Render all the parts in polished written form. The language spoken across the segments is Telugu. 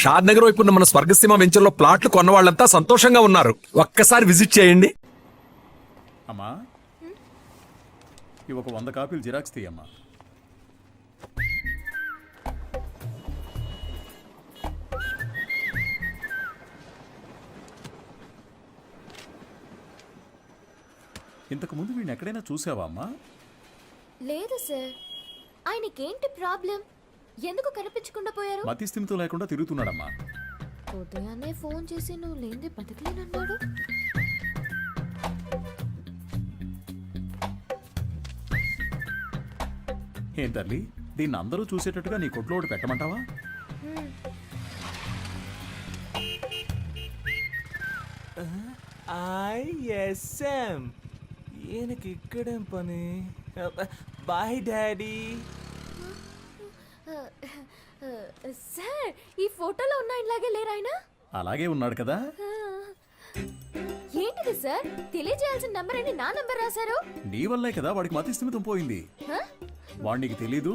షాద్ నగర్ వైపు ఉన్న మన స్వర్గసీమ వెంచర్లో ప్లాట్లు కొన్న వాళ్ళంతా సంతోషంగా ఉన్నారు. ఒక్కసారి విజిట్ చేయండి. అమ్మా ఇవి ఒక 100 కాపీలు జిరాక్స్ తీయమ్మా. ఇంతకు ముందు వీడిని ఎక్కడైనా చూసావా అమ్మా? లేదు సార్. ఆయనకేంటి ప్రాబ్లం? ఎందుకు కనిపించకుండా పోయారు? మతి స్థిమితం లేకుండా తిరుగుతున్నాడమ్మా. ఉదయాన్నే ఫోన్ చేసి నువ్వు లేనిది బతకలేనన్నాడు. ఏం తల్లి, దీన్ని అందరూ చూసేటట్టుగా నీ కొట్లో ఒకటి పెట్టమంటావా? ఐఎస్ఎం ఈయనకి ఇక్కడేం పని? Bye daddy. సార్, ఈ ఫోటోలో ఉన్న ఇలాగే లేరు ఆయన? అలాగే ఉన్నాడు కదా. ఏంటిది సార్? తెలియజేయాల్సిన నంబర్ అని నా నంబర్ రాశారు. నీ వల్లే కదా వాడికి మతి స్థిమితం పోయింది. వాడు నీకు తెలీదు?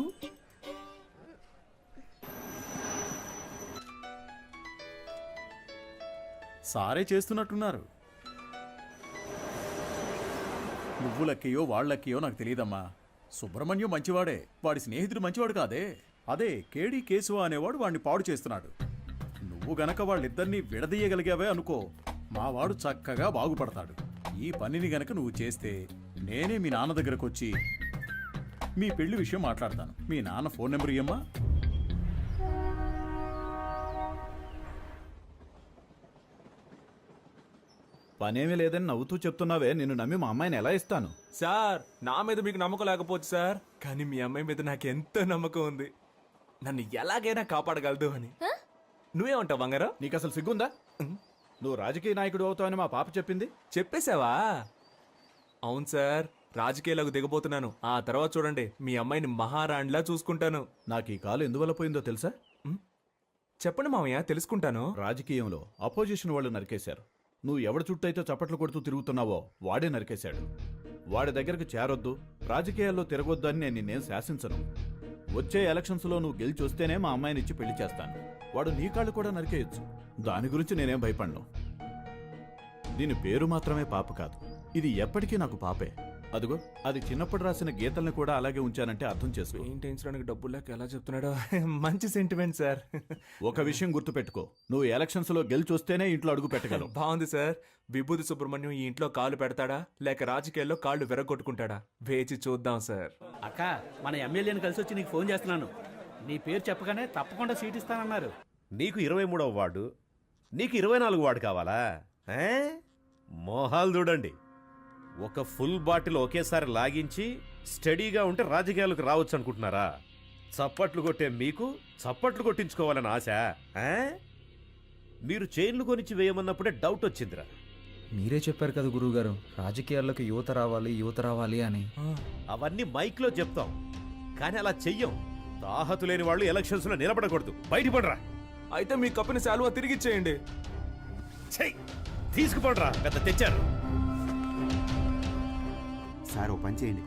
సారే చేస్తున్నట్టున్నారు. నువ్వు లక్కయో వాళ్ళ లక్కయో నాకు తెలియదమ్మా. సుబ్రహ్మణ్యం మంచివాడే, వాడి స్నేహితుడు మంచివాడు కాదే. అదే కేడి కేశవ అనేవాడు వాడిని పాడు చేస్తున్నాడు. నువ్వు గనక వాళ్ళిద్దరినీ విడదీయగలిగావే అనుకో, మా వాడు చక్కగా బాగుపడతాడు. ఈ పనిని గనక నువ్వు చేస్తే నేనే మీ నాన్న దగ్గరకు వచ్చి మీ పెళ్లి విషయం మాట్లాడతాను. మీ నాన్న ఫోన్ నెంబర్ ఇయ్యమ్మా. పనేమీ లేదని నవ్వుతూ చెప్తున్నావే, నిన్ను నమ్మి మా అమ్మాయిని ఎలా ఇస్తాను? సార్, నా మీద మీకు నమ్మకం లేకపోవచ్చు సార్, కానీ మీ అమ్మాయి మీద నాకు ఎంతో నమ్మకం ఉంది. నన్ను ఎలాగైనా కాపాడగలదు అని. నువ్వేమంటావు బంగారం? నీకు అసలు సిగ్గుందా? నువ్వు రాజకీయ నాయకుడు అవుతావని మా పాప చెప్పింది. చెప్పేశావా? అవును సార్, రాజకీయాలకు దిగబోతున్నాను. ఆ తర్వాత చూడండి, మీ అమ్మాయిని మహారాణిలా చూసుకుంటాను. నాకు ఈ కాలు ఎందువల్ల పోయిందో తెలుసా? చెప్పండి మామయ్య, తెలుసుకుంటాను. రాజకీయంలో అపోజిషన్ వాళ్ళు నరికేశారు. నువ్వు ఎవడి చుట్టూ అయితే చప్పట్లు కొడుతూ తిరుగుతున్నావో వాడే నరికేశాడు. వాడి దగ్గరకు చేరొద్దు, రాజకీయాల్లో తిరగొద్దు అని నేను నిన్నేం శాసించను. వచ్చే ఎలక్షన్స్లో నువ్వు గెలిచి వస్తేనే మా అమ్మాయిని ఇచ్చి పెళ్లి చేస్తాను. వాడు నీ కాళ్ళు కూడా నరికేయచ్చు. దాని గురించి నేనేం భయపడను. దీని పేరు మాత్రమే పాప కాదు, ఇది ఎప్పటికీ నాకు పాపే. అదిగో, అది చిన్నప్పుడు రాసిన గీతల్ని కూడా అలాగే ఉంచానంటే అర్థం చేసుకో. పెయింటించడానికి డబ్బులు లేక ఎలా చెప్తున్నాడో. మంచి సెంటిమెంట్ సార్. ఒక విషయం గుర్తుపెట్టుకో, నువ్వు ఎలక్షన్స్ లో గెలిచి వస్తేనే ఇంట్లో అడుగు పెట్టగలవు. బాగుంది సార్. విభూతి సుబ్రహ్మణ్యం ఈ ఇంట్లో కాలు పెడతాడా, లేక రాజకీయాల్లో కాళ్ళు విరగొట్టుకుంటాడా? వేచి చూద్దాం సార్. అక్క, మన ఎమ్మెల్యేని కలిసి వచ్చి నీకు ఫోన్ చేస్తున్నాను. నీ పేరు చెప్పగానే తప్పకుండా సీట్ ఇస్తానన్నారు. నీకు 23వ వార్డు, నీకు 24 వార్డు కావాలా? మోహాలు చూడండి. ఒక ఫుల్ బాటిల్ ఒకేసారి లాగించి స్టడీగా ఉంటే రాజకీయాలకు రావచ్చు అనుకుంటున్నారా? చప్పట్లు కొట్టే మీకు చప్పట్లు కొట్టించుకోవాలని ఆశ? మీరు చైన్లు కొనిచ్చి వేయమన్నప్పుడే డౌట్ వచ్చిందిరా. మీరే చెప్పారు కదా గురువుగారు, రాజకీయాల్లోకి యువత రావాలి అని. అవన్నీ మైక్లో చెప్తాం, కానీ అలా చెయ్యం. తాహతు లేని వాళ్ళు ఎలక్షన్స్ లో నిలబడకూడదు. బయటపడరా. అయితే మీ కప్పిన శాలువా తిరిగిచ్చేయండి. తీసుకుపడరా, పెద్ద తెచ్చారు. సార్, ఓ పని చేయండి.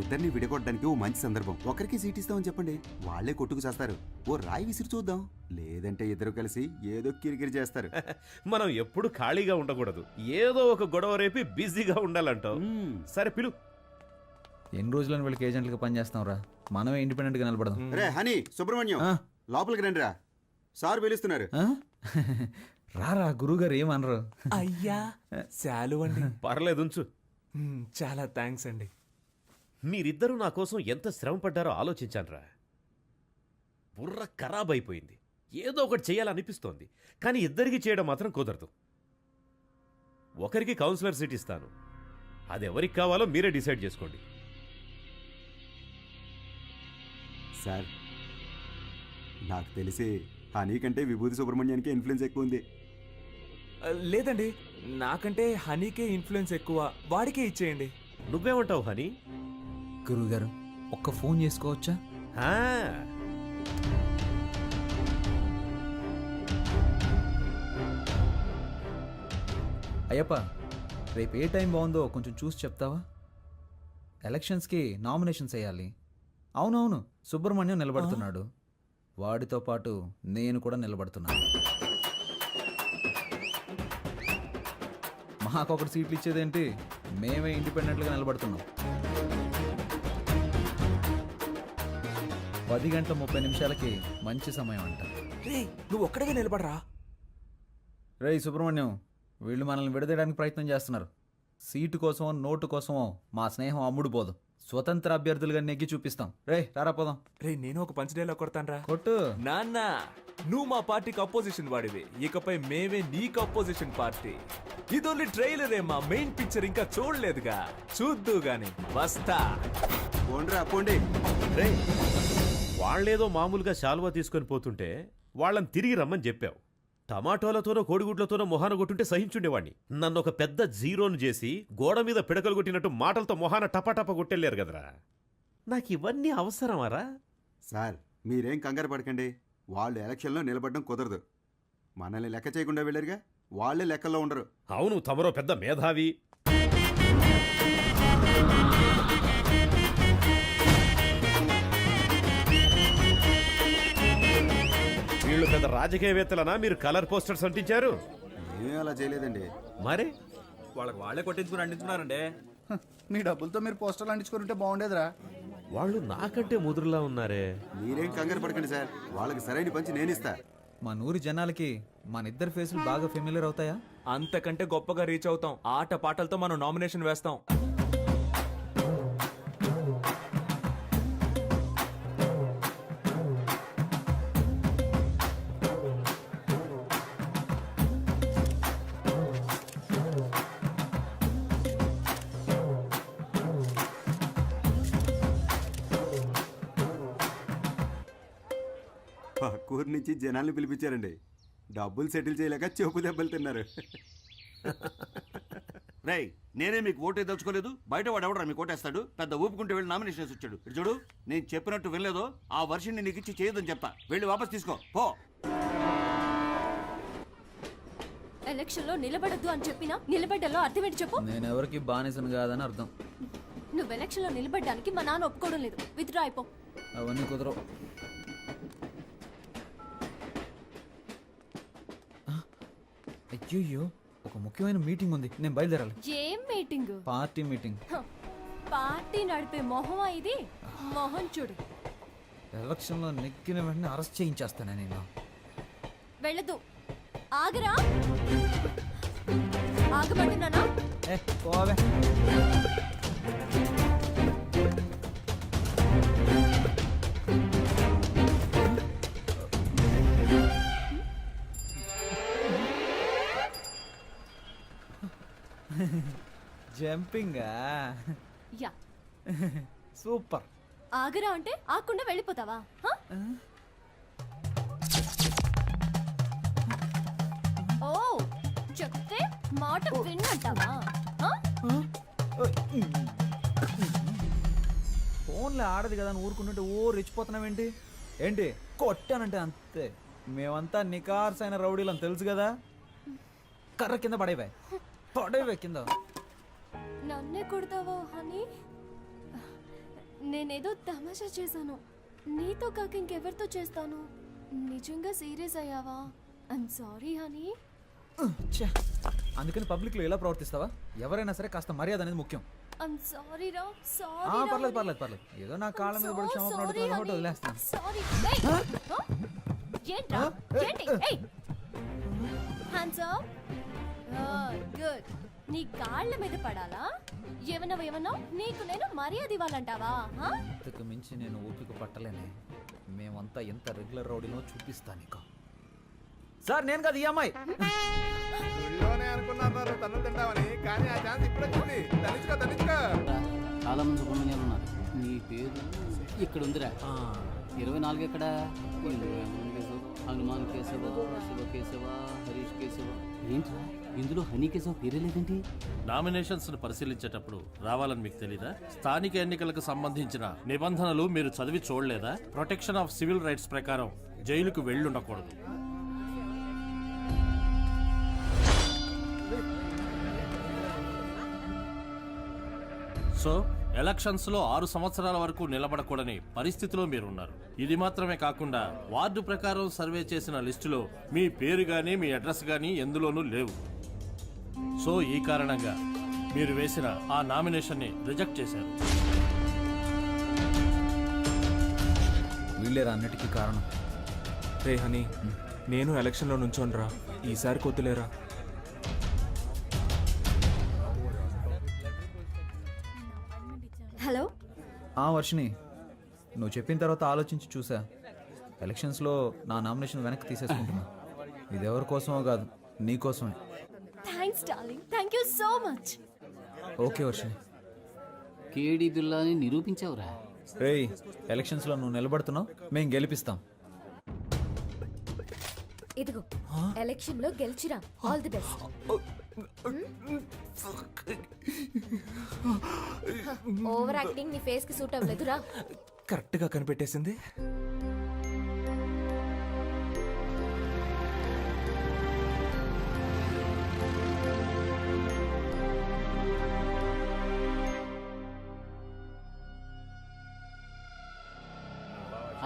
ఇద్దరిని విడగొట్టడానికి ఓ మంచి సందర్భం. ఒకరికి సీట్ ఇస్తామని చెప్పండి, వాళ్లే కొట్టుకు చేస్తారు. ఓ రాయి విసిరి చూద్దాం. లేదంటే ఇద్దరు కలిసి ఏదో కిరికిరి చేస్తారు. మనం ఎప్పుడు ఖాళీగా ఉండకూడదు, ఏదో ఒక గొడవ రేపి బిజీగా ఉండాలంటావు. సరే పిలు. ఎన్ని రోజులని వీళ్ళకి ఏజెంట్లుగా పనిచేస్తాం రా, మనమే ఇండిపెండెంట్ గా నిలబడదాం. రే హనీ, సుబ్రహ్మణ్యం, లోపలికి రండి రా, సార్ పిలుస్తున్నారు. రారా, గురువుగారు ఏమనరు. అయ్యా, శాలువ అండి. పర్లేదు, ఉంచు. చాలా థ్యాంక్స్ అండి. మీరిద్దరూ నా కోసం ఎంత శ్రమ పడ్డారో ఆలోచించానురా. బుర్ర ఖరాబ్ అయిపోయింది. ఏదో ఒకటి చేయాలనిపిస్తోంది, కానీ ఇద్దరికి చేయడం మాత్రం కుదరదు. ఒకరికి కౌన్సిలర్ సీట్ ఇస్తాను, అది ఎవరికి కావాలో మీరే డిసైడ్ చేసుకోండి. సార్, నాకు తెలిసి హనీ కంటే విభూతి సుబ్రహ్మణ్యానికి ఇన్ఫ్లుయెన్స్ ఎక్కువ ఉంది. లేదండి, నాకంటే హనీకే ఇన్ఫ్లుయెన్స్ ఎక్కువ. వాడికే ఇచ్చేయండి. నువ్వేమంటావు హనీ? గురువుగారు, ఒక్క ఫోన్ చేసుకోవచ్చా? అయ్యప్ప, రేపు ఏ టైం బాగుందో కొంచెం చూసి చెప్తావా? ఎలక్షన్స్కి నామినేషన్స్ వేయాలి. అవునవును, సుబ్రహ్మణ్యం నిలబడుతున్నాడు. వాడితో పాటు నేను కూడా నిలబడుతున్నాను. మాకొకటి సీట్లు ఇచ్చేదేంటి, మేమే ఇండిపెండెంట్గా నిలబడుతున్నాం. 10:30 మంచి సమయం అంట. రే నువ్వు ఒక్కడిగా నిలబడరా. రేయ్ సుబ్రహ్మణ్యం, వీళ్ళు మనల్ని విడదీయడానికి ప్రయత్నం చేస్తున్నారు. సీటు కోసమో నోటు కోసమో మా స్నేహం అమ్ముడు పోదు. స్వతంత్ర అభ్యర్థులుగా నెగ్గి చూపిస్తాం. రేయ్ రారా పోదాం. రే నేను ఒక పంచ్ డైలాగ్ కొడతానరా. కొట్టు. నాన్న నువ్వు మా పార్టీకి అపోజిషన్ వాడివి, ఇకపై మేమే నీకు అపోజిషన్ పార్టీ. ఇది ఓన్లీ ట్రైలరే, మా మెయిన్ పిక్చర్ ఇంకా చూడలేదుగా, చూద్దు గాని వస్తా. పోండ్రా పోండి. రే వాళ్ళేదో మామూలుగా శాలువా తీసుకొని పోతుంటే వాళ్ళని తిరిగి రమ్మని చెప్పావు. టమాటోలతోనో కోడిగుడ్లతోనో మొహాన కొట్టుంటే సహించుండేవాణ్ణి. నన్ను ఒక పెద్ద జీరోను చేసి గోడ మీద పిడకలు కొట్టినట్టు మాటలతో మొహాన టపాటపా కొట్టెళ్ళారు కదరా. నాకు ఇవన్నీ అవసరమారా? సార్ మీరేం కంగారు పడకండి. వాళ్ళు ఎలక్షన్లో నిలబడడం కుదరదు. మనల్ని లెక్క చేయకుండా వెళ్ళారుగా, వాళ్ళే లెక్కల్లో ఉండరు. అవును, తమరో పెద్ద మేధావి. వీళ్ళు పెద్ద రాజకీయవేత్తలనా మీరు కలర్ పోస్టర్స్ అంటించారు? ఏం అలా చేయలేదండి. మరి వాళ్ళకి వాళ్ళే కొట్టించుకుని అందించున్నారండి. మీ డబ్బులతో మీరు పోస్టర్లు అంటించుకుంటే బాగుండేదిరా. వాళ్ళు నాకంటే ముదురులా ఉన్నారే. మీరేం కంగారు పడకండి సార్, వాళ్ళకి సరైన పంచి నేను ఇస్తా. మా నూరి జనాలకి మనిద్దరి ఫేసులు బాగా ఫెమిలియర్ అవుతాయా? అంతకంటే గొప్పగా రీచ్ అవుతాం. ఆట పాటలతో మనం నామినేషన్ వేస్తాం. పక్కూరు నుంచి జనాల్ని పిలిపించారండి. డబ్బులు సెటిల్ చేయలేక చెపు దెబ్బలు తిన్నారు. రేయ్ నేనే మీకు ఓటే దలుచుకోలేదు, బయట వాడు ఎవడరా మీకు ఓటేస్తాడు? పెద్ద ఊపుకుంటూ వెళ్ళి నామినేషన్ వేసి వచ్చాడు. ఇటు చూడు, నేను చెప్పినట్టు వినలేదో ఆ వర్షిని నీకు ఇచ్చి చేయొద్దని చెప్తా. వెళ్ళి వాపస్ తీసుకో పో. ఎలక్షన్లో నిలబడద్దు అని చెప్పినా నిలబడ్డలో అర్థం ఏంటి చెప్పు. నేను ఎవరికి బానిసను కాదని అర్థం. నువ్వు ఎలక్షన్లో నిలబడ్డానికి మా నాన్న ఒప్పుకోవడం లేదు. విత్డ్రా అయిపో. అవన్నీ కుదరవు. అయ్యో, ఒక ముఖ్యమైన మీటింగ్ ఉంది, నేను బయలుదేరాలి. ఏం మీటింగ్? Party meeting. పార్టీ నడిపే మొహమా ఇది? మొహం చూడు. ఎలక్షన్లో నెక్కిన వెంటనే అరెస్ట్ చేయించేస్తాను నేను. వెళ్ళదు. ఆగరా. ఆగమంటున్నానా? పోవే. జంపింగా? యా. సూపర్. ఆగరా అంటే ఆకుండా వెళ్ళిపోతావా? ఓ చెప్తే మాట విన్నంటావా? ఫోన్లో ఆడదు కదా అని ఊరుకుంటుంటే ఓ రెచ్చిపోతున్నావేంటి? ఏంటి కొట్టానంటే అంతే. మేమంతా నికార్సైన రౌడీలం తెలుసు కదా. కర్ర కింద పడేవే కింద. నన్నే కొడతావా హనీ? నేనేదో తమాషా చేశాను. నీతో కాక ఇంకెవరితో చేస్తాను? నిజంగా సీరియస్ అయ్యావా? I'm sorry honey. అందుకని పబ్లిక్లో ఎలా ప్రవర్తిస్తావా? ఎవరైనా సరే కాస్త మర్యాద అనేది ముఖ్యం. ఐమ్ సారీ రా. సారీ. పర్లేదు. ఏదో నా కాళ్ళ మీద పడి క్షమాపణ అడుగుతున్నా, వదిలేస్తాను. సారీ. ఏంట్రా? ఏంటి? Hands up. గుడ్. నీ కాళ్ళ మీద పడాలా? ఏమన్నా నీకు నేను మర్యాద ఇవ్వాలంటావా? ఇంతకు మించి నేను ఓపిక పట్టలేనే. మేమంతా ఎంత రెగ్యులర్ రౌడీనో చూపిస్తా నీకు. సార్ నేను కదా ఈ అమ్మాయి. చాలా మంది సుబ్రహ్మణ్యాలు ఉన్నారు. నీ పేరు ఇక్కడ ఉందిరా. 24 ఎక్కడ? హనుమాన్ కేశవ, శివ కేశవ, హరీష్ కేశవ. ఏంట్రా ఇందులో హనీ కేశవ పేరే లేదేంటి? నామినేషన్స్ ను పరిశీలించేటప్పుడు రావాలని మీకు తెలీదా? స్థానిక ఎన్నికలకు సంబంధించిన నిబంధనలు మీరు చదివి చూడలేదా? ప్రొటెక్షన్ ఆఫ్ సివిల్ రైట్స్ ప్రకారం జైలుకు వెళ్ళుండకూడదు. సో ఎలక్షన్స్ లో 6 సంవత్సరాల వరకు నిలబడకూడని పరిస్థితిలో మీరున్నారు. ఇది మాత్రమే కాకుండా వార్డు ప్రకారం సర్వే చేసిన లిస్టులో మీ పేరు గానీ మీ అడ్రస్ గానీ ఎందులోనూ లేవు. సో ఈ కారణంగా మీరు వేసిన ఆ నామినేషన్ ని రిజెక్ట్ చేశారు. వీళ్ళేరా అన్నిటికీ కారణం. రే హనీ, నేను ఎలక్షన్లో నుంచోనరా, ఈసారి కొద్దులేరా. హలో. వర్షిని, నువ్వు చెప్పిన తర్వాత ఆలోచించి చూసా. ఎలక్షన్స్లో నా నామినేషన్ వెనక్కి తీసేసుకుంటున్నా. ఇది ఎవరి కోసమో కాదు, నీ కోసమే. Thanks darling, thank you so much. Okay Varshini. కేడి బిల్లాని నిరూపించావురా. రేయ్, ఎలక్షన్స్లో నువ్వు నిలబడుతున్నావు, మేం గెలిపిస్తాం. ఇదిగో ఎలక్షన్ లో గెలిచిరా. All the best. Over acting నీ ఫేస్ కి సూట్ అవ్వలేదురా. కరెక్ట్గా కనిపెట్టేసింది.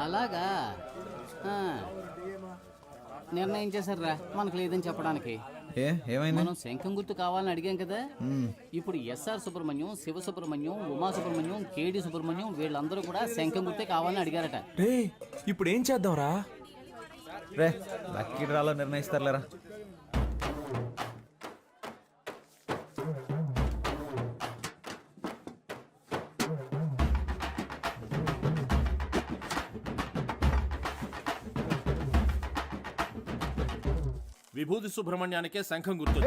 అలాగా నిర్ణయం చేశారా మనకు లేదని చెప్పడానికి. ఏమైంది? మనం శంఖం గుర్తు కావాలని అడిగాం కదా. ఇప్పుడు ఎస్ఆర్ సుబ్రహ్మణ్యం, శివ సుబ్రహ్మణ్యం, ఉమా సుబ్రహ్మణ్యం, కేడి సుబ్రహ్మణ్యం వీళ్ళందరూ కూడా శంఖం గుర్తే కావాలని అడిగారట. రే ఇప్పుడు ఏం చేద్దాంరా? రే లక్కీ డ్రాలో నిర్ణయిస్తారులేరా. విభూతి సుబ్రహ్మణ్యానికే శంఖం గుర్తు.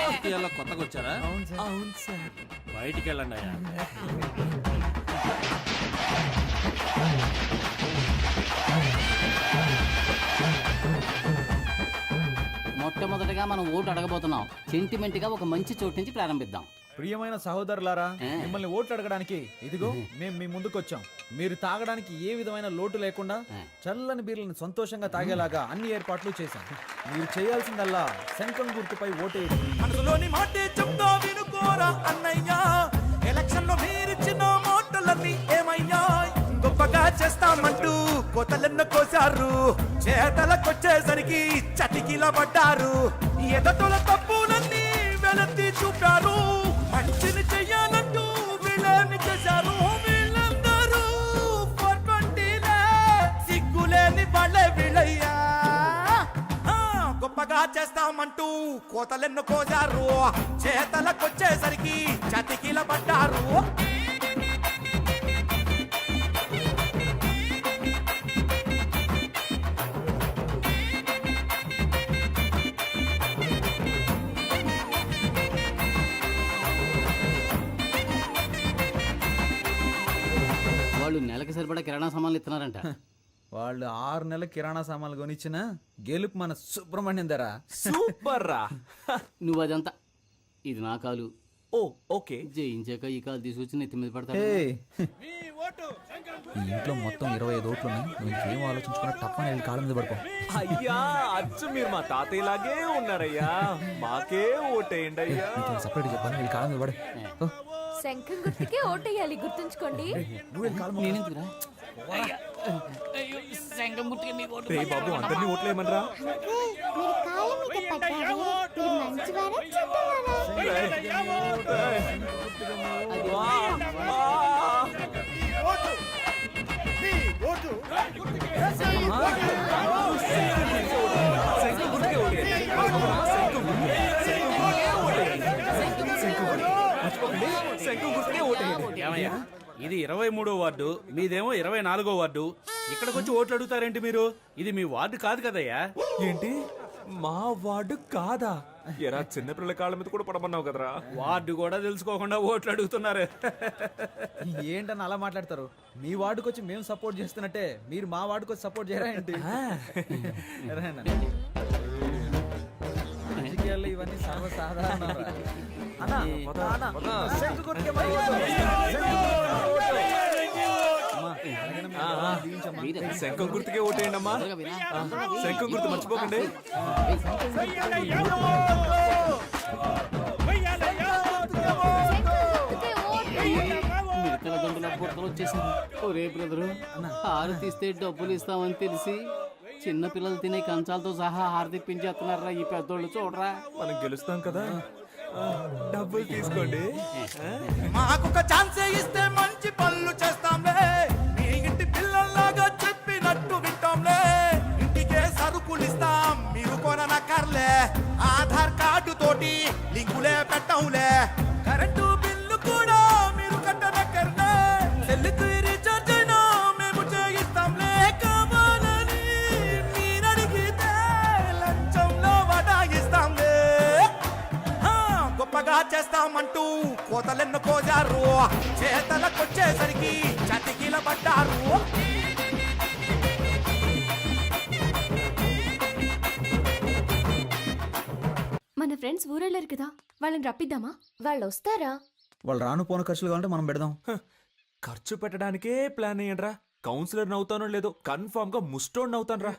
రాజకీయాల్లో కొత్తగా వచ్చారా? అవును సార్. బయటికి వెళ్ళండి అయ్యా. మొట్టమొదటిగా మనం ఓటు అడగబోతున్నాం. సెంటిమెంట్ గా ఒక మంచి చోటు నుంచి ప్రారంభిద్దాం. ప్రియమైన సహోదరులారా, మిమ్మల్ని ఓట్లు అడగడానికి ఇదిగో మేము మీ ముందుకు వచ్చాం. మీరు తాగడానికి ఏ విధమైన లోటు లేకుండా చల్లని బీర్లను సంతోషంగా తాగేలాగా అన్ని ఏర్పాట్లు చేశాం. మీరు చేయాల్సిందల్లా శంఖం గుర్తుపై ఓటేయండి. మనసులోని మాటే చెప్తా వినుకోరా అన్నయ్యా. ఎలక్షన్ లో మీరిచ్చిన మాటలన్నీ ఏమయ్యా? గొప్పగా చేస్తామంటూ కోతలెన్న కోసారు, చేతలకొచ్చేసరికి చటికిల పడ్డారు. ఎదటోల తప్పులన్నీ వెలత్తి చూపారు, మంచిని చెయ్యాలంటూ వీళ్ళని చేశారు. వీళ్ళందరూ 420లే, సిగ్గులేని వాళ్ళే వీళ్ళయ్యా. గొప్పగా చేస్తామంటూ కోతలెన్ను కోసారు, చేతలకొచ్చేసరికి చతికిల పడ్డారు. వాళ్ళు నెలకి సరిపడా కిరాణా సామాన్లు ఇస్తున్నారంట. వాళ్ళు 6 నెలల కిరాణా సామాన్లు కొనిచ్చిన గెలుపు మన సుబ్రహ్మణ్యం ధర. సూపర్ రా. నువ్వు అదంతా ఇది నా కాలు. ఓ ఓకే. జయించాక ఈ కాలు తీసుకొచ్చి నెత్తి మీద పడతాడు. ఈ ఇంట్లో మొత్తం 25 ఓట్లు ఉన్నాయి. నువ్వు ఇంకేం ఆలోచించుకున్నా తప్పని వెళ్ళి కాళ్ళ మీద పడుకో. అయ్యా అచ్చు మీరు మా తాతయ్యలాగే ఉన్నారయ్యా. మాకే ఓటేయండి అయ్యా. సపరేట్ చెప్పాను, వెళ్ళి కాళ్ళ మీద పడే. శంఖం గుర్తుకే ఓటేయాలి, గుర్తుంచుకోండి. నేనెందుకురా? శంఖం గుర్తుకే మీ ఓటు. రే బాబు, అందరినీ ఓట్లేయమనరా. ఏమయ్యా, ఇది 23వ వార్డు, మీదేమో 24వ వార్డు. ఇక్కడికి వచ్చి ఓట్లు అడుగుతారేంటి మీరు? ఇది మీ వార్డు కాదు కదయ్యా. ఏంటి మా వార్డు కాదా? ఎరా చిన్నపిల్లల కాళ్ళ మీద కూడా పడమన్నావు కదరా. వార్డు కూడా తెలుసుకోకుండా ఓట్లు అడుగుతున్నారు. ఏంటని అలా మాట్లాడతారు? మీ వార్డుకి వచ్చి మేము సపోర్ట్ చేస్తున్నట్టే మీరు మా వార్డుకి వచ్చి సపోర్ట్ చేయరా ఏంటి? రాజకీయాల్లో ఇవన్నీ సర్వసాధారణ. శంఖం గుర్తుకే ఓటేయండి అమ్మా. శంఖం గుర్తు మర్చిపోకండి. వచ్చేసింది. ఒరే బ్రదరు, హారతి ఇస్తే డబ్బులు ఇస్తామని తెలిసి చిన్న పిల్లలు తినే కంచాలతో సహా హారతి ఇప్పించేస్తున్నారా ఈ పెద్దోళ్ళు, చూడరా. మనం గెలుస్తాం కదా. డబ్బులు తీసుకోండి. మాకొక ఛాన్స్ ఇస్తే మంచి పనులు చేస్తాంలే, మీ ఇంటి పిల్లల్లాగా చెప్పినట్టు వింటాంలే. ఇంటికే సరుకులు ఇస్తాం, మీరు కొననక్కర్లే. ఆధార్ కార్డు తోటి లింకులే పెట్టంలే. కరెంటు బిల్లు కూడా మీరు కట్టనక్కర్లే. సెల్లుకు రీఛార్జ్ అయినా మేము చేయిస్తాంలే. కావాలని మీరడిగితే లంచంలో వడాయిస్తాంలే. గొప్పగా చేస్తామంటూ కోతలెన్ను కోజారు, చేతలకొచ్చేసరికి చతికిల పడ్డారు. మన ఫ్రెండ్స్ ఊరెళ్ళారు కదా, వాళ్ళని రప్పిద్దామా? వాళ్ళు వస్తారా? వాళ్ళు రాను పోను ఖర్చులు కావాలంటే మనం పెడదాం. ఖర్చు పెట్టడానికే ప్లాన్ అయ్యండ్రా. కౌన్సిలర్ నవ్వుతానో లేదో కన్ఫర్మ్ గా ముస్టోన్ నవ్వుతాను రా.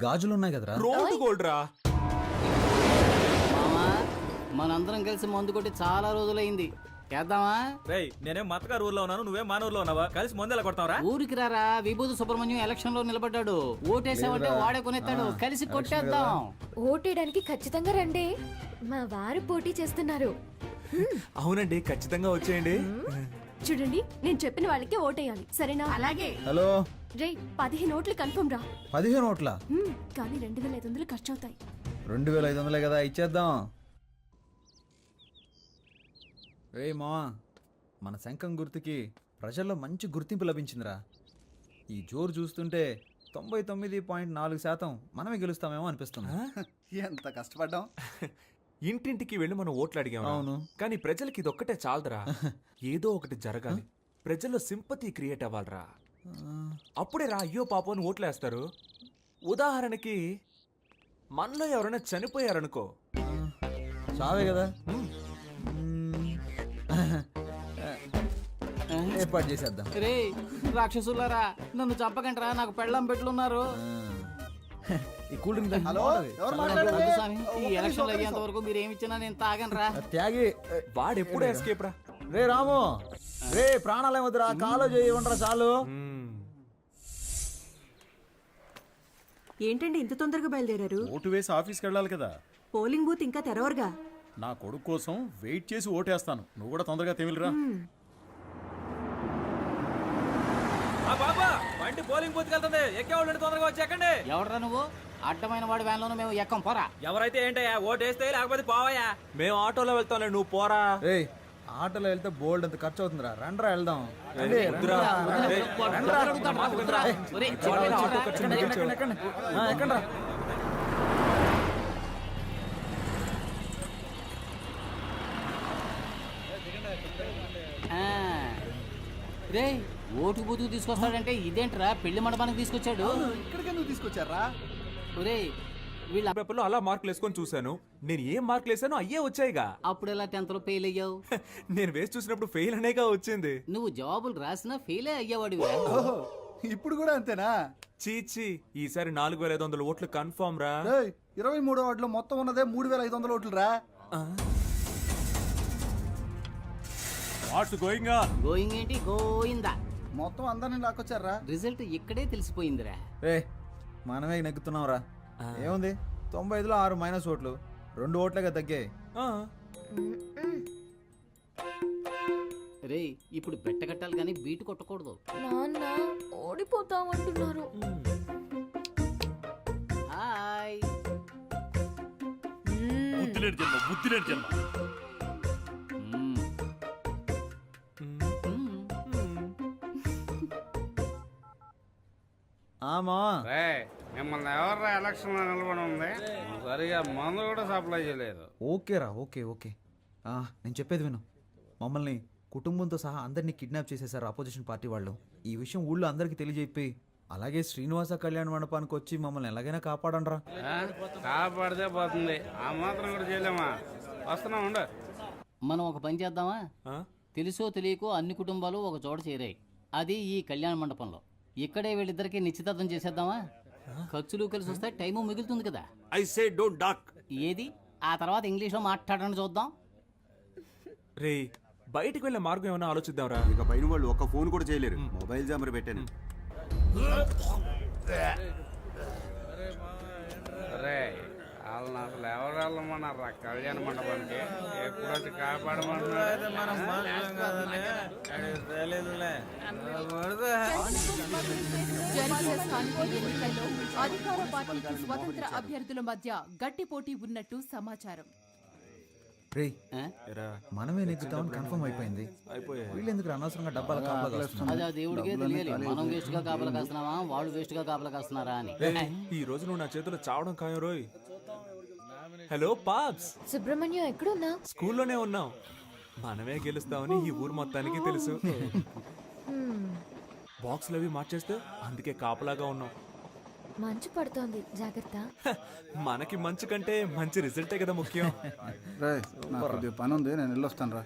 గాజులు ఉన్నాయి కదరా. రోడ్ గోల్డ్ రా. మామా, మనందరం కలిసి మందు కొట్టి చాలా రోజులైంది. చేద్దామా? నేనేం మతగారు ఊర్లో ఉన్నాను, నువ్వేం మన ఊర్లో ఉన్నావా? కలిసి మందు ఎలా కొడతావరా? ఊరికి రారా, విభూతి సుబ్రహ్మణ్యం ఎలక్షన్ లో నిలబడ్డాడు. ఓటేసామంటే వాడే కొనేస్తాడు. కలిసి కొట్టేద్దాం. ఓటేయడానికి ఖచ్చితంగా రండి, మా వారు పోటీ చేస్తున్నారు. అవునండి, ఖచ్చితంగా వచ్చేయండి. చూడండి, నేను చెప్పిన వాళ్ళకి ఓటేయాలి, సరేనా? అలాగే. హలో, రే 15 ఓట్లు కన్ఫర్మ్ రా. 15 ఓట్ల? కానీ 2500 ఖర్చు అవుతాయి. 2500 కదా, ఇచ్చేద్దాం. రే మావా, మన శంఖం గుర్తుకి ప్రజల్లో మంచి గుర్తింపు లభించిందిరా. ఈ జోరు చూస్తుంటే 99.4% మనమే గెలుస్తామేమో అనిపిస్తుంది. ఎంత కష్టపడ్డాం. ఇంటింటికి వెళ్ళి మనం ఓట్లు అడిగాం. అవును. కానీ ప్రజలకి ఇదొక్కటే చాలదురా. ఏదో ఒకటి జరగాలి, ప్రజల్లో సింపతి క్రియేట్ అవ్వాలిరా. అప్పుడే రా అయ్యో పాపం అని ఓట్లేస్తారు. ఉదాహరణకి మనలో ఎవరైనా చనిపోయారనుకో, చావే కదా. ఏర్పాటు చేసేద్దాం. రే రాక్షసులారా, నన్ను చంపకండి రా, నాకు పెళ్ళం పెట్లున్నారు. ఈ కూల్ డ్రింక్ ఈ ఎలక్షన్ అయ్యేంత వరకు మీరు ఏమి ఇచ్చినా నేను తాగను రా. త్యాగి. వాడెప్పుడు ఎస్కేప్ రా. రే రాము, రే ప్రాణాలు ఏమొద్దురా, కాలో చేయమంటారా చాలు. ఏంటండి ఇంత తొందరగా బయలుదేరారు? ఓటు వేసి ఆఫీస్కి వెళ్ళాలి కదా. పోలింగ్ బూత్ ఇంకా తెరవరుగా. నా కొడుకు కోసం వెయిట్ చేసి ఓటేస్తాను. నువ్వు కూడా తొందరగా తెమిలిరా. బాబా, బండి పోలింగ్ బూత్ వెళ్తుంది, ఎక్కేవాళ్ళు తొందరగా వచ్చి ఎక్కండి. ఎవడరా నువ్వు? అడ్డమైన వాడి వ్యాన్లోనూ మేము ఎక్కం, పోరా. ఎవరైతే ఏంటయ్యా, ఓటేస్తే లేకపోతే పోవయ్యా. మేము ఆటోలో వెళ్తాంలే, నువ్వు పోరా. రే ఆటోలో వెళ్తే బోల్డ్ అంత ఖర్చు అవుతుందిరా, రండ్రా వెళ్దాం. ఎక్కండ్రా. రే ఓటు బూతుకు తీసుకొస్తాడంటే ఇదేంట్రా, పెళ్లి మండపానికి తీసుకొచ్చాడు. ఇక్కడికే నువ్వు తీసుకొచ్చారా? ఒరే వీళ్ళ పేపర్లో అలా మార్కులు వేసుకొని చూశాను. నేను ఏం మార్కులు వేసానో అయ్యే వచ్చాయిగా. అప్పుడు ఎలా 10th లో ఫెయిల్ అయ్యావు? నేను వేసి చూసినప్పుడు ఫెయిల్ అనేగా వచ్చింది. నువ్వు జవాబులు రాసినా ఫెయిలే అయ్యేవాడివి. ఇప్పుడు కూడా అంతేనా? చీచి, ఈసారి 4500 ఓట్లు కన్ఫర్మ్ రా. 23వ వార్డులో మొత్తం ఉన్నదే 3500 ఓట్లు రా. What's going on? గోయింగ్ ఏంటి, గోయిందా. మొత్తం అందరిని లాక్కొచ్చారా? రిజల్ట్ ఇక్కడే తెలిసిపోయిందిరా. రే మనమే నెగ్గుతున్నాం రా. ఏముంది, 95లో 6 మైనస్ ఓట్లు, 2 ఓట్లుగా తగ్గాయి. రే ఇప్పుడు బెట్ట కట్టాలి కానీ బీటు కొట్టకూడదు. నాన్న ఓడిపోతామంటున్నారు. హాయ్. బుద్ధిలేని జన్మ, బుద్ధిలేని జన్మ. ఆమా మిమ్మల్ని ఎవర్రా ఎలక్షన్ లో నిలబడి ఉంది? సరిగా మందు కూడా సప్లై చేయలేదు. ఓకేరా, ఓకే ఓకే. నేను చెప్పేది విను. మమ్మల్ని కుటుంబంతో సహా అందరినీ కిడ్నాప్ చేసేసారు అపోజిషన్ పార్టీ వాళ్ళు. ఈ విషయం ఊళ్ళో అందరికీ తెలియజెప్పి, అలాగే శ్రీనివాస కళ్యాణ మండపానికి వచ్చి మమ్మల్ని ఎలాగైనా కాపాడండ్రా. కాపాడితే పోతుంది, ఆ మాత్రం కూడా చేయలేమా? వస్తున్నా ఉండు. మనం ఒక పని చేద్దామా? తెలుసో తెలియకో అన్ని కుటుంబాలు ఒక చోట చేరాయి, అది ఈ కళ్యాణ మండపంలో. ఇక్కడే వీళ్ళిద్దరికి నిశ్చితార్థం చేసేద్దామా? ఖర్చులు కలిసి వస్తే టైము మిగులుతుంది కదా. I say don't talk. ఏది ఆ తర్వాత ఇంగ్లీష్లో మాట్లాడడం చూద్దాం. రే బయటికి వెళ్ళే మార్గం ఏమైనా ఆలోచిద్దాంరా. ఇక పైన వాళ్ళు ఒక్క ఫోన్ కూడా చేయలేరు. మొబైల్ జామర్ పెట్టాను. వాళ్ళని అసలు ఎవరు వెళ్ళమన్నారా కళ్యాణ మండపానికి? ఎప్పుడు వచ్చి కాపాడమన్నారు. జరిగే స్థానిక ఎన్నికల్లో అధికార పార్టీకి స్వతంత్ర అభ్యర్థుల మధ్య గట్టి పోటీ ఉన్నట్టు సమాచారం. మనమే నెగ్గుతామని కన్ఫర్మ్ అయిపోయింది. వీళ్ళు ఎందుకు అనవసరంగా డబ్బాల కాపలా కాస్తున్నారు? అది ఆ దేవుడికే తెలియాలి. మనం వేస్ట్ గా కాపలా కాస్తున్నామా, వాళ్ళు వేస్ట్ గా కాపలా కాస్తున్నారా అని. ఈ రోజు నువ్వు నా చేతిలో చావడం ఖాయం రోయ్. హలో పాప్స్, సుబ్రహ్మణ్యం ఎక్కడున్నా? స్కూల్లోనే ఉన్నాం. మనమే గెలుస్తామని ఈ ఊరు మొత్తానికి తెలుసు. బాక్స్లు అవి మార్చేస్తే అందుకే కాపలాగా ఉన్నాం. మంచు పడుతోంది, జాగ్రత్త. మనకి మంచి కంటే మంచి రిజల్టే కదా ముఖ్యం. పని ఉంది, నేను వెళ్ళొస్తాను రా.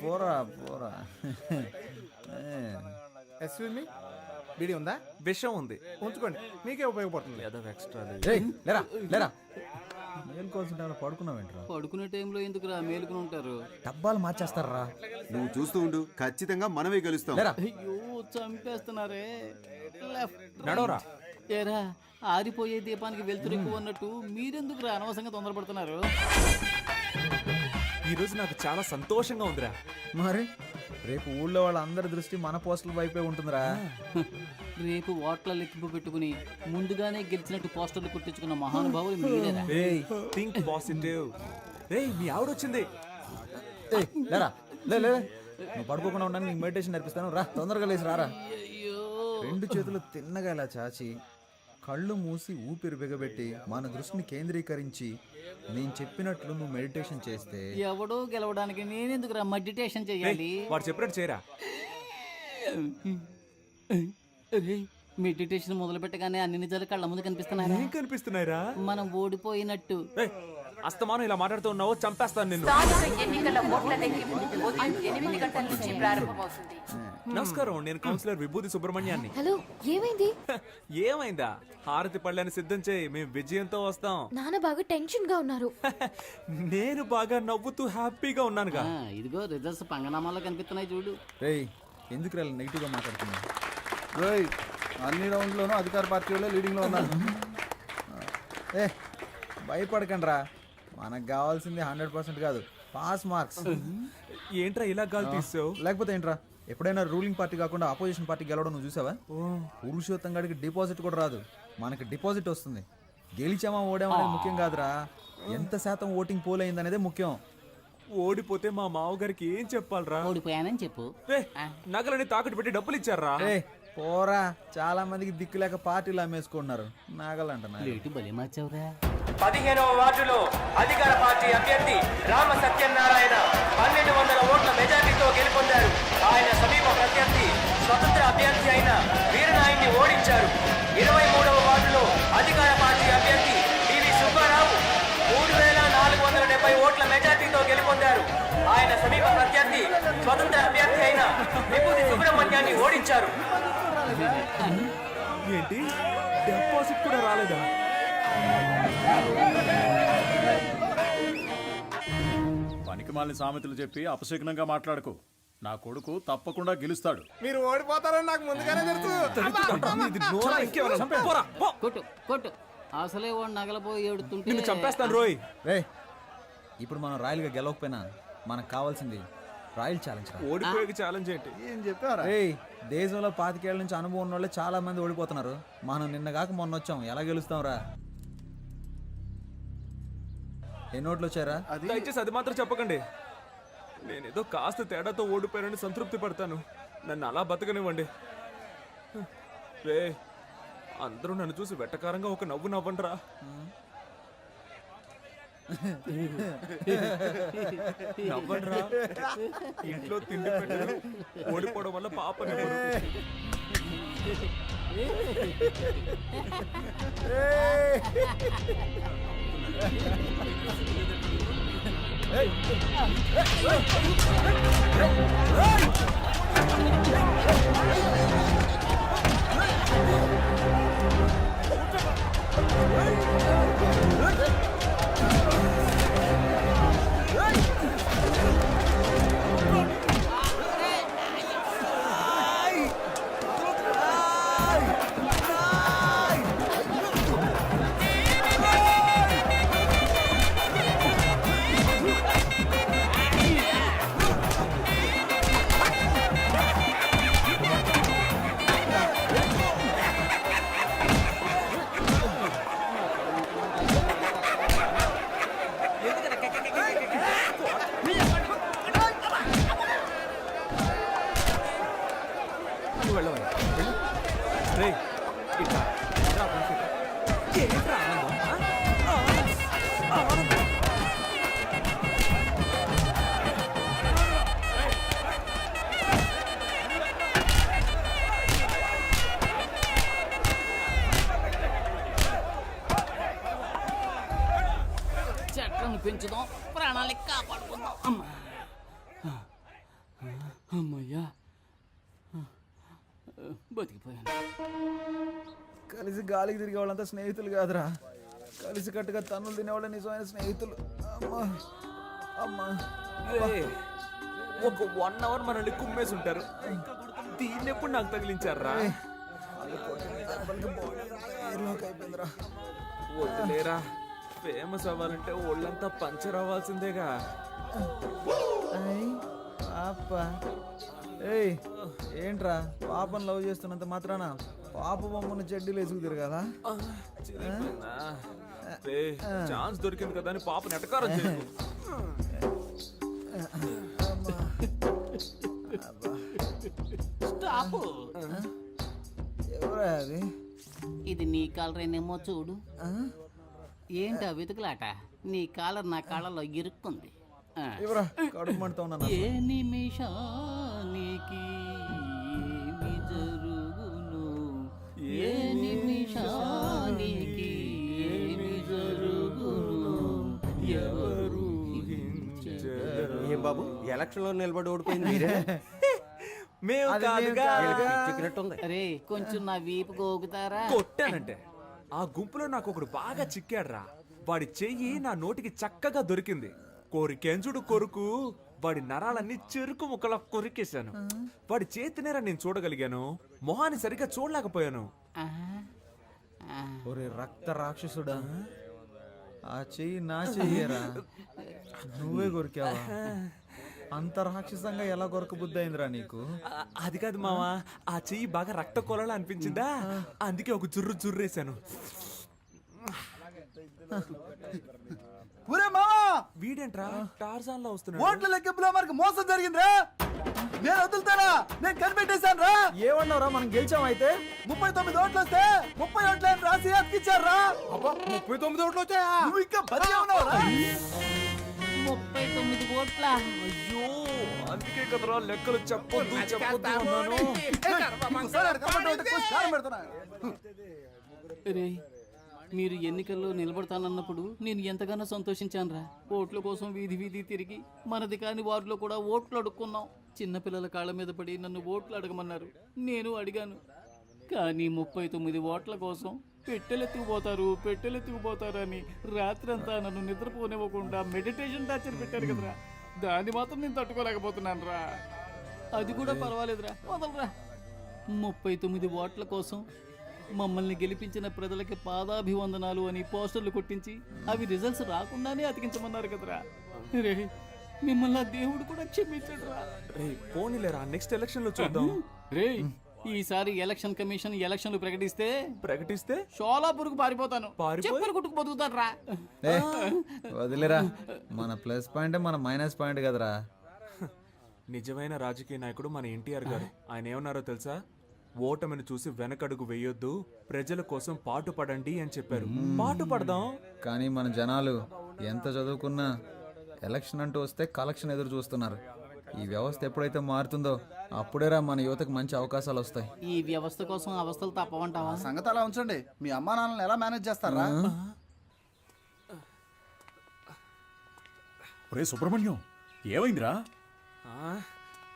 పోరా పోరా. బీడీ ఉందా? విషయం ఉంది, ఉంచుకోండి, మీకే ఉపయోగపడుతుంది. ఏదో ఎక్స్ట్రా. లేరా లేరా, మేలుకోవాల్సిన పడుకున్నావేంట్రా? పడుకునే టైంలో ఎందుకురా మేలుకుని ఉంటారు? డబ్బాలు మార్చేస్తారా? నువ్వు చూస్తూ ఉండు, ఖచ్చితంగా మనమే గెలుస్తాం. అయ్యో చంపేస్తున్నారే. నడవరా. ఏరా, ఆరిపోయే దీపానికి వెళ్తురు ఎక్కువ ఉన్నట్టు మీరెందుకు రా అనవసరంగా తొందరపడుతున్నారు? ఈ రోజు నాకు చాలా సంతోషంగా ఉందిరా. మరి రేపు ఊళ్ళో వాళ్ళందరి దృష్టి మన పోస్టుల వైపే ఉంటుందిరా. రేపు ఓట్ల లెక్కింపు పెట్టుకుని ముందుగానే గెలిచినట్టు పోస్టర్లు కుట్టించుకున్న మహానుభావులు మీరేరా. Think positive. రేయ్, మీ ఆవిడొచ్చింది. లేరా లే లే, నువ్వు పడుకోకుండా ఉండడానికి నీకు మెడిటేషన్ నేర్పిస్తాను. రా, తొందరగా లేచి రారా. రెండు చేతులు తిన్నగా ఇలా చాచి కళ్ళు మూసి ఊపిరి బిగబెట్టి మన దృష్టిని కేంద్రీకరించి నేను చెప్పినట్లు నువ్వు మెడిటేషన్ చేస్తే ఎవడో గెలవడానికి నేనెందుకు రా మెడిటేషన్ చేయాలి? వాడు చెప్పినట్టు చేయరా. మెడిటేషన్ మొదలు పెట్టగానే అన్ని నిజాలు కళ్ళ ముందు కనిపిస్తున్నాయి. ఏం కనిపిస్తున్నాయిరా? మనం ఓడిపోయినట్టు. అస్తమానం ఇలా మాట్లాడుతూ ఉన్నావు, చంపేస్తాను నిన్ను. నమస్కారం, నేను కౌన్సిలర్ విభూతి సుబ్రహ్మణ్యాన్ని. హలో, ఏమైంది? ఏమైందా? హారతి పళ్ళని సిద్ధం చేయి, మేము విజయంతో వస్తాం. నాన్న బాగా టెన్షన్ గా ఉన్నారు. నేను బాగా నవ్వుతూ హ్యాపీగా ఉన్నానుగా. ఇదిగో రిజల్ట్స్ పంగనామాలో కనిపిస్తున్నాయి చూడు. రేయ్, ఎందుకు రా నెగిటివ్ గా మాట్లాడుతున్నా? అన్ని రౌండ్లోనూ అధికార పార్టీ వాళ్ళే లీడింగ్ లో ఉన్నారు. భయపడకండి రా, మనకు కావాల్సింది 100% కాదు, పాస్ మార్క్స్. ఏంట్రా ఇలా గాలి తీసావు? లేకపోతే ఏంట్రా, ఎప్పుడైనా రూలింగ్ పార్టీ కాకుండా ఆపోజిషన్ పార్టీ గెలవడం నువ్వు చూసావా? పురుషోత్తం గడికి డిపాజిట్ కూడా రాదు, మనకి డిపాజిట్ వస్తుంది. గెలిచామా ఓడామా అనేది ముఖ్యం కాదురా, ఎంత శాతం ఓటింగ్ పోల్ అయింది అనేది ముఖ్యం. ఓడిపోతే మా మావగారికి ఏం చెప్పాలరా? ఓడిపోయానని చెప్పు. నగలని తాకట్టు పెట్టి డబ్బులు ఇచ్చారా? పోరా, చాలా మందికి దిక్కు లేక పార్టీలు అమ్మేసుకుంటున్నారు. నాగలంట రేటు బలి మార్చావురా. 15వ వార్డులో అధికార పార్టీ అభ్యర్థి రామ సత్యనారాయణ 1200 ఓట్ల మెజార్టీతో గెలుపొందారు. ఆయన సమీప ప్రత్యర్థి స్వతంత్ర అభ్యర్థి అయిన వీరనాయుడిని ఓడించారు. 23వ వార్డులో అధికార పార్టీ అభ్యర్థి పివి సుబ్బారావు 3470 ఓట్ల మెజార్టీతో గెలుపొందారు. ఆయన సమీప ప్రత్యర్థి స్వతంత్ర అభ్యర్థి అయిన విభూతి సుబ్రహ్మణ్యాన్ని ఓడించారు. ఏంటి, డిపాజిట్ కూడా రాలేదా? పనికిమాలిన సామెతలు చెప్పి అపశకునంగా మాట్లాడకు. నా కొడుకు తప్పకుండా గెలుస్తాడు. మీరు ఓడిపోతారని నాకు ముందుగానే తెలుసు. కొట్టు కొట్టు, అసలే వాడు నగలపోయి ఏడుతుంటే నిన్ను చంపేస్తాను రోయ్. రే, ఇప్పుడు మనం రాయల్గా గెలవకపోయినా మనకు కావాల్సింది రాయల్ ఛాలెంజ్. ఓడిపోయే ఛాలెంజ్ ఏంటి? ఏం చెప్పారా? దేశంలో 25 ఏళ్ల నుంచి అనుభవం ఉన్న వాళ్ళు చాలా మంది ఓడిపోతున్నారు. మనం నిన్న కాక మొన్న వచ్చాం, ఎలా గెలుస్తాం రా? ఎన్ని ఓట్లు వచ్చారా? దయచేసి అది మాత్రం చెప్పకండి. నేనేదో కాస్త తేడాతో ఓడిపోయానని సంతృప్తి పడతాను. నన్ను అలా బతకనివ్వండి. రే, అందరూ నన్ను చూసి వెట్టకారంగా ఒక నవ్వు నవ్వండిరా. నవ్వండిరా. ఇంట్లో తిండి పెట్టరు, ఓడిపోవడం వల్ల పాపని ఆస్తులు పెంచుదాం, ప్రాణాలని కాపాడుకుందాం. అమ్మయ్యా, బతికిపోయాను. కలిసి గాలికి తిరిగే వాళ్ళంతా స్నేహితులు కాదురా, కలిసి కట్టుగా తన్నులు తినేవాళ్ళ నిజమైన స్నేహితులు. అమ్మా అమ్మా. ఒక 1 అవర్ మనల్ని కుమ్మేసి ఉంటారు. దీన్ని ఎప్పుడు నాకు తగిలించారా? వద్దులేరా, ఫేమస్ అవ్వాలంటే ఒళ్ళంతా పంచర్ అవ్వాల్సిందేగా. పాప ఏయ్ ఏంట్రా, పాపను లవ్ చేస్తున్నంత మాత్రాన పాప బొమ్మను చెడ్డీలు వేసుకు తిరగాలా? ఛాన్స్ దొరికింది కదా అని పాప నెటకారం చేయకు. స్టాప్. ఎవరా అది? ఇది నీ కాలరేనేమో చూడు. ఏంటా వెతుకులాట? నీ కాలర్ నా కాళ్ళలో ఇరుక్కుంది. ఎవరా కడుపు మంటతో ఉన్నా? ఏ నిమిషానికి ఏమి జరుగును, ఏ నిమిషానికి ఏమి జరుగును, ఎవరు ఏం బాబు ఎలక్షన్ లో నిలబడి ఓడిపోయింది మీరే? మేము కాదుగా. అరే కొంచెం నా వీపు గోగుతారా? కొట్టానంటే ఆ గుంపులో నాకు ఒకడు బాగా చిక్కాడ్రా. వాడి చెయ్యి నా నోటికి చక్కగా దొరికింది. కోరికెంచుడు కొరుకు వాడి నరాలన్నీ చెరుకు ముక్కలా కొరికేశాను. వాడి చేతినేరా నేను చూడగలిగాను, మొహాన్ని సరిగ్గా చూడలేకపోయాను. ఒరే రక్త రాక్షసుడా, ఆ చెయ్యి నా చెయ్యరా, నువ్వే కొరికావా? అంత రాక్షసంగా ఎలా కొరక బుద్ధి అయిందిరా నీకు? అది కాదు మావా, ఆ చెయ్యి బాగా రక్త కొలలా అనిపించిందా, అందుకే ఒక జుర్రేశాను. వీడేంట్రా టార్జాన్ లో వస్తున్నాడు? ఓట్ల లెక్కింపులో మనకు మోసం జరిగిందిరా. నేను వదులుతారా? నేను కనిపెట్టేశాను రా. ఏమన్నారా, మనం గెలిచాం. అయితే 39 ఓట్లు వస్తే 30 ఓట్లని రాసి అతికిచ్చారా? 39 ఓట్లు వచ్చాయా? నువ్వు ఇంకా బతికే ఉన్నావురా? 39 ఓట్ల. అయ్యో, అందుకే కదరా లెక్కలు చెప్పొద్దు అన్నాను. రే, మీరు ఎన్నికల్లో నిలబడతానన్నప్పుడు నేను ఎంతగానో సంతోషించానురా. ఓట్ల కోసం వీధి వీధి తిరిగి మనది కాని వారిలో కూడా ఓట్లు అడుక్కున్నాం. చిన్నపిల్లల కాళ్ళ మీద పడి నన్ను ఓట్లు అడగమన్నారు, నేను అడిగాను. కానీ 39 ఓట్ల కోసం పెట్టెలెత్తుకుపోతారు అని రాత్రంతా నన్ను నిద్రపోనివ్వకుండా మెడిటేషన్ టార్చర్ పెట్టారు కదరా. దాన్ని మాత్రం నేను తట్టుకోలేకపోతున్నాను రా. అది కూడా పర్వాలేదురా, వదలరా. 39 ఓట్ల కోసం మమ్మల్ని గెలిపించిన ప్రజలకి పాదాభివందనాలు అని పోస్టర్లు కొట్టించి అవి రిజల్ట్స్ రాకుండానే అతికించమన్నారు కదరా. రే, మిమ్మల్ని దేవుడు కూడా క్షమించడు రా. రే పోనీలేరా, నెక్స్ట్ ఎలక్షన్ లో చూద్దాం. రే, ఈసారి ఎలక్షన్ కమిషన్ ఎలక్షన్లు ప్రకటిస్తే షోలాపూర్కు పారిపోతాను, చెప్పులు కుట్టుకు బతుకుతాను రా. వదిలేరా, మన ప్లస్ పాయింట్ మన మైనస్ పాయింట్ కదరా. నిజమైన రాజకీయ నాయకుడు మన ఎన్టీఆర్ గారు. ఆయన ఏమన్నారో తెలుసా? ఓటమిని చూసి వెనకడుగు వేయొద్దు, ప్రజల కోసం పాటుపడండి అని చెప్పారు. పాటుపడదాం. కానీ మన జనాలు ఎంత చదువుకున్నా ఎలక్షన్ అంటూ వస్తే కలెక్షన్ ఎదురు చూస్తున్నారు. ఈ వ్యవస్థ ఎప్పుడైతే మారుతుందో అప్పుడేరా మన యువతకు మంచి అవకాశాలు వస్తాయి. ఈ వ్యవస్థ కోసం అవస్థలు తప్పవంటావా? సంగతి అలా ఉంచండి, మీ అమ్మా నాన్నలు ఎలా మేనేజ్ చేస్తారా? ఒరే సుబ్రహ్మణ్యం, ఏమైందిరా?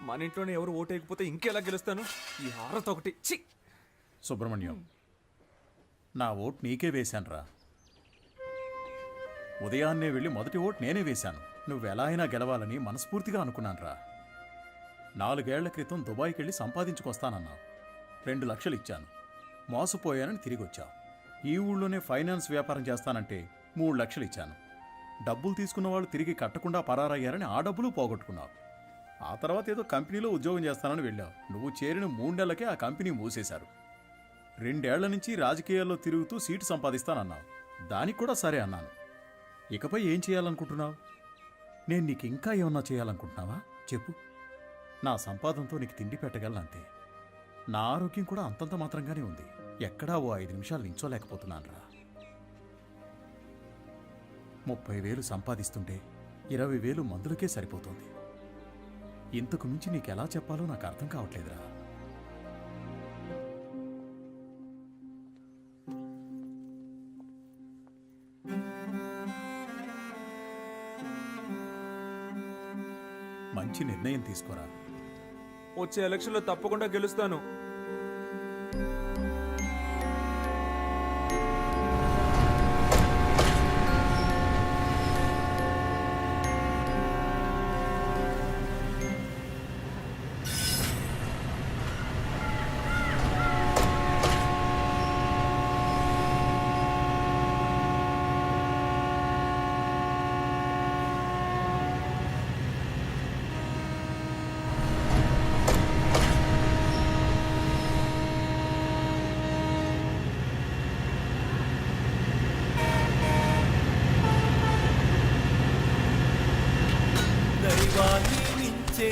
మన ఇంట్లోనే ఎవరు ఓటేయకపోతే ఇంకెలా గెలుస్తాను? ఈ హారత ఒకటి. ఛీ! సుబ్రహ్మణ్యం, నా ఓటు నీకే వేశానురా. ఉదయాన్నే వెళ్ళి మొదటి ఓటు నేనే వేశాను. నువ్వెలా అయినా గెలవాలని మనస్ఫూర్తిగా అనుకున్నానురా. 4 ఏళ్ల క్రితం దుబాయ్కి వెళ్ళి సంపాదించుకొస్తానన్నావు. 2 లక్షలు ఇచ్చాను, మోసపోయానని తిరిగి వచ్చావు. ఈ ఊళ్ళోనే ఫైనాన్స్ వ్యాపారం చేస్తానంటే 3 లక్షలు ఇచ్చాను. డబ్బులు తీసుకున్న వాళ్ళు తిరిగి కట్టకుండా పరారయ్యారని ఆ డబ్బులు పోగొట్టుకున్నావు. ఆ తర్వాత ఏదో కంపెనీలో ఉద్యోగం చేస్తానని వెళ్ళావు. నువ్వు చేరిన 3 నెలలకే ఆ కంపెనీ మూసేశారు. 2 ఏళ్ల నుంచి రాజకీయాల్లో తిరుగుతూ సీటు సంపాదిస్తానన్నావు. దానికి కూడా సరే అన్నాను. ఇకపై ఏం చేయాలనుకుంటున్నావు? నేను నీకు ఇంకా ఏమన్నా చేయాలనుకుంటున్నావా చెప్పు. నా సంపాదనతో నీకు తిండి పెట్టగలనంతే. నా ఆరోగ్యం కూడా అంతంత మాత్రంగానే ఉంది. ఎక్కడా ఓ 5 నిమిషాలు నించోలేకపోతున్నానురా. 30,000 సంపాదిస్తుంటే 20,000 మందులకే సరిపోతుంది. ఇంతకు మించి నీకెలా చెప్పాలో నాకు అర్థం కావట్లేదురా. మంచి నిర్ణయం తీసుకోరా. వచ్చే ఎలక్షన్లో తప్పకుండా గెలుస్తాను. దైవాన్ని మించే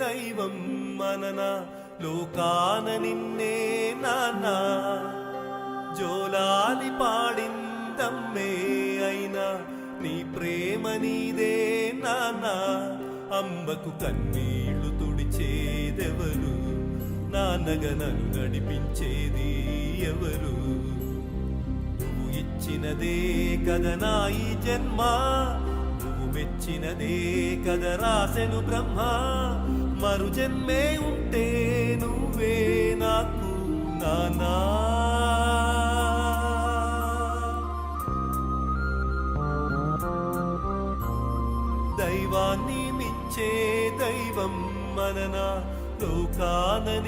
దైవం మనన లోకాన నిన్నే నాన్న జోలాలి పాడిందమ్మే అయినా నీ ప్రేమ నీదే నాన్న అంబకు కన్నీళ్లు తుడిచేదెవరు నాన్నగా నన్ను నడిపించేది ఎవరు నువ్వు ఇచ్చినదే కదా నా ఈ జన్మ నువ్వు మెచ్చినదే కదా రాసెను బ్రహ్మ మరు జన్మే ఉంటే నువ్వే నాకు నానా దైవాన్ని మించే దైవం మనన లోకానని